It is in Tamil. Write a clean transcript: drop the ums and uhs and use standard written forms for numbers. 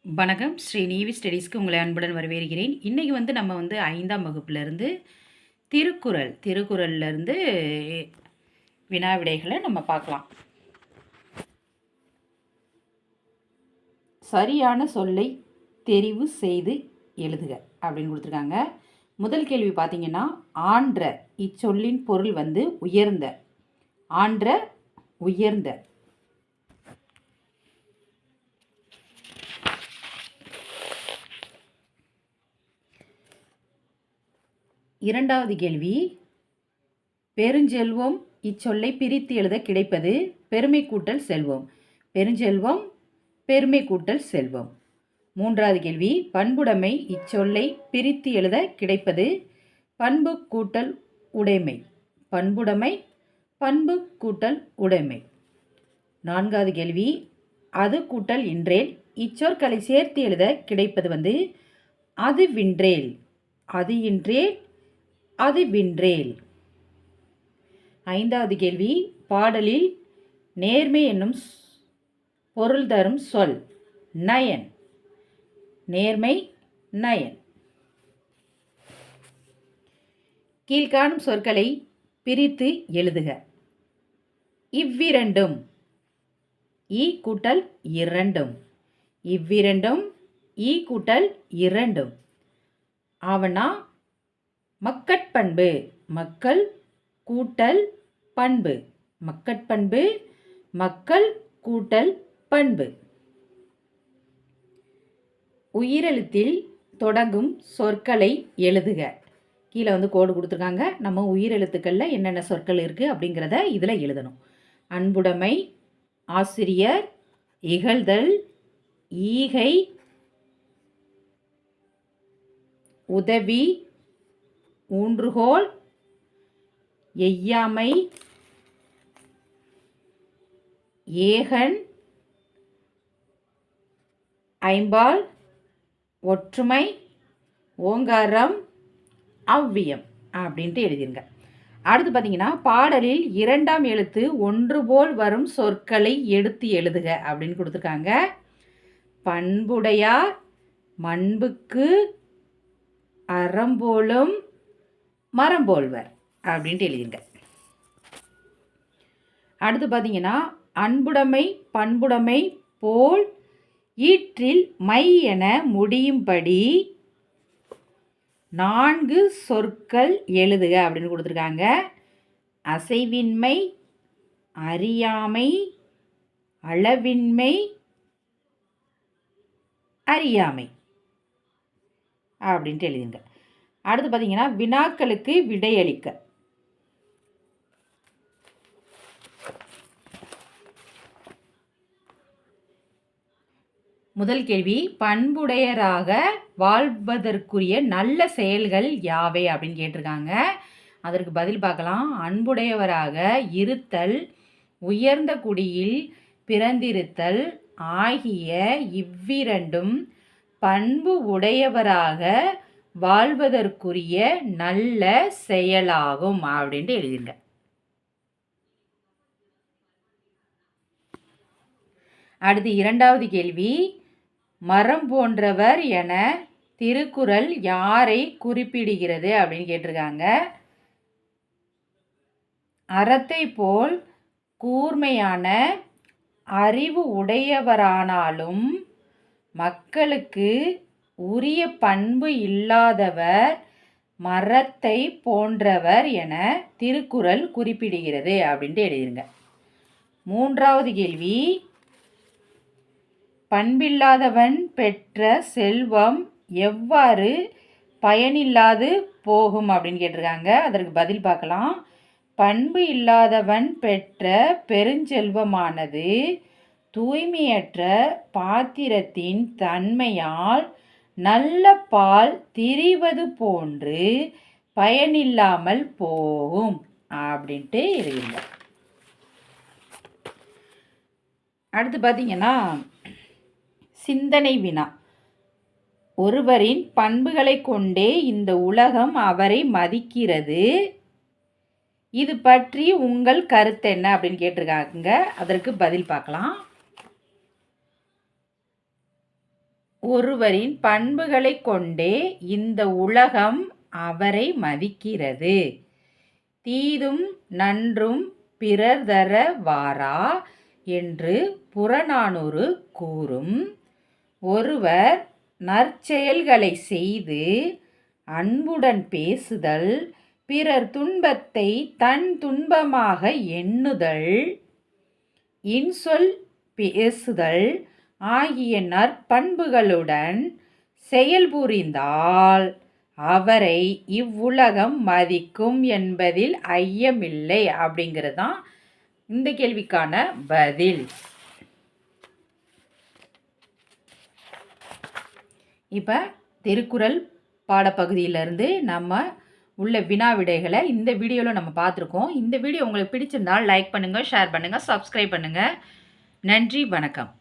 வணக்கம். ஸ்ரீ நீவி ஸ்டடீஸ்க்கு உங்களை அன்புடன் வரவேற்கிறேன். இன்றைக்கி நம்ம 5ஆம் வகுப்புலேருந்து திருக்குறள்லேருந்து வினா விடைகளை நம்ம பார்க்கலாம். சரியான சொல்லை தெரிவு செய்து எழுதுக அப்படின்னு கொடுத்துருக்காங்க. முதல் கேள்வி பார்த்தீங்கன்னா, ஆன்ற இச்சொல்லின் பொருள் உயர்ந்த. ஆன்ற உயர்ந்த. இரண்டாவது கேள்வி, பெருஞ்செல்வம் இச்சொல்லை பிரித்து எழுத கிடைப்பது பெருமை கூட்டல் செல்வம். பெருஞ்செல்வம் பெருமை கூட்டல் செல்வம். மூன்றாவது கேள்வி, பண்புடைமை இச்சொல்லை பிரித்து எழுத கிடைப்பது பண்பு கூட்டல் உடைமை. பண்புடைமை பண்பு கூட்டல் உடைமை. நான்காவது கேள்வி, அது கூட்டல் இன்றேல் இச்சொற்களை சேர்த்து எழுத கிடைப்பது அது வின்றேல். அது இன்றேல் அது வின்றேல். ஐந்தாவது கேள்வி, பாடலில் நேர்மை என்னும் பொருள் தரும் சொல் நயன். நேர்மை நயன். கீழ்காணும் சொற்களை பிரித்து எழுதுக. இவ்விரண்டும். ஈ கூட்டல் இரண்டும். இவ்விரண்டும் ஈ கூட்டல் இரண்டும். ஆவனா மக்கட்பண்பு. மக்கள் கூட்டல் பண்பு. மக்கட்பண்பு மக்கள் கூட்டல் பண்பு. உயிரெழுத்தில் தொடங்கும் சொற்களை எழுதுக. கீழே கோடு கொடுத்துருக்காங்க. நம்ம உயிரெழுத்துக்களில் என்னென்ன சொற்கள் இருக்குது அப்படிங்கிறத இதில் எழுதணும். அன்புடைமை, ஆசிரியர், இகழ்தல், ஈகை, உதவி, ஊன்றுகோல், எய்யாமை, ஏகன், ஐம்பால், ஒற்றுமை, ஓங்காரம், அவ்வியம் அப்படின்ட்டு எழுதிருங்க. அடுத்து பார்த்தீங்கன்னா, பாடலில் இரண்டாம் எழுத்து ஒன்று போல் வரும் சொற்களை எடுத்து எழுதுக அப்படின்னு கொடுத்துருக்காங்க. பண்புடையார், மண்புக்கு, அறம்போலும், மரம்போல்வர் அப்படின்ட்டு எழுதிருங்க. அடுத்து பார்த்தீங்கன்னா, அன்புடைமை பண்புடைமை போல் ஈற்றில் மை என முடியும்படி 4 சொற்கள் எழுதுக அப்படின்னு கொடுத்துருக்காங்க. அசைவின்மை, அறியாமை, அளவின்மை, அறியாமை அப்படின்ட்டு எழுதுங்க. அடுத்து பார்த்தீங்கன்னா, வினாக்களுக்கு விடையளிக்க. முதல் கேள்வி, பண்புடையராக வாழ்வதற்குரிய நல்ல செயல்கள் யாவை அப்படின்னு கேட்டிருக்காங்க. அதற்கு பதில் பார்க்கலாம். அன்புடையவராக இருத்தல், உயர்ந்த குடியில் பிறந்திருத்தல் ஆகிய இவ்விரண்டும் பண்பு உடையவராக வாழ்வதற்குரிய நல்ல செயலாகும் அப்படின்ட்டு எழுதிருங்க. அடுத்து இரண்டாவது கேள்வி, மரம் போன்றவர் என திருக்குறள் யாரை குறிப்பிடுகிறது அப்படின்னு கேட்டிருக்காங்க. அறத்தை போல் கூர்மையான அறிவு உடையவரானாலும் மக்களுக்கு உரிய பண்பு இல்லாதவர் மரத்தை போன்றவர் என திருக்குறள் குறிப்பிடுகிறது அப்படின்ட்டு எழுதிருங்க. மூன்றாவது கேள்வி, பண்பில்லாதவன் பெற்ற செல்வம் எவ்வாறு பயனில்லாது போகும் அப்படின்னு கேட்டிருக்காங்க. அதற்கு பதில் பார்க்கலாம். பண்பு இல்லாதவன் பெற்ற பெருஞ்செல்வமானது தூய்மையற்ற பாத்திரத்தின் தன்மையால் நல்ல பால் திரிவது போன்று பயனில்லாமல் போகும் அப்படின்ட்டு எழுதுங்க. அடுத்து பார்த்தீங்கன்னா, சிந்தனை வினா. ஒருவரின் பண்புகளை கொண்டே இந்த உலகம் அவரை மதிக்கிறது. இது பற்றி உங்கள் கருத்து என்ன அப்படின்னு கேட்டிருக்காங்க. அதற்கு பதில் பார்க்கலாம். ஒருவரின் பண்புகளைக் கொண்டே இந்த உலகம் அவரை மதிக்கிறது. தீதும் நன்றும் பிறர் தர வாரா என்று புறநானூறு கூறும். ஒருவர் நற்செயல்களை செய்து அன்புடன் பேசுதல், பிறர் துன்பத்தை தன் துன்பமாக எண்ணுதல், இன்சொல் பேசுதல் ஆகிய நற்பண்புகளுடன் செயல்புரிந்தால் அவரை இவ்வுலகம் மதிக்கும் என்பதில் ஐயமில்லை அப்படிங்கிறது தான் இந்த கேள்விக்கான பதில். இப்போ திருக்குறள் பாடப்பகுதியிலிருந்து நம்ம உள்ள வினா விடைகளை இந்த வீடியோவில் நம்ம பார்த்துருக்கோம். இந்த வீடியோ உங்களுக்கு பிடிச்சிருந்தால் லைக் பண்ணுங்கள், ஷேர் பண்ணுங்கள், சப்ஸ்கிரைப் பண்ணுங்கள். நன்றி, வணக்கம்.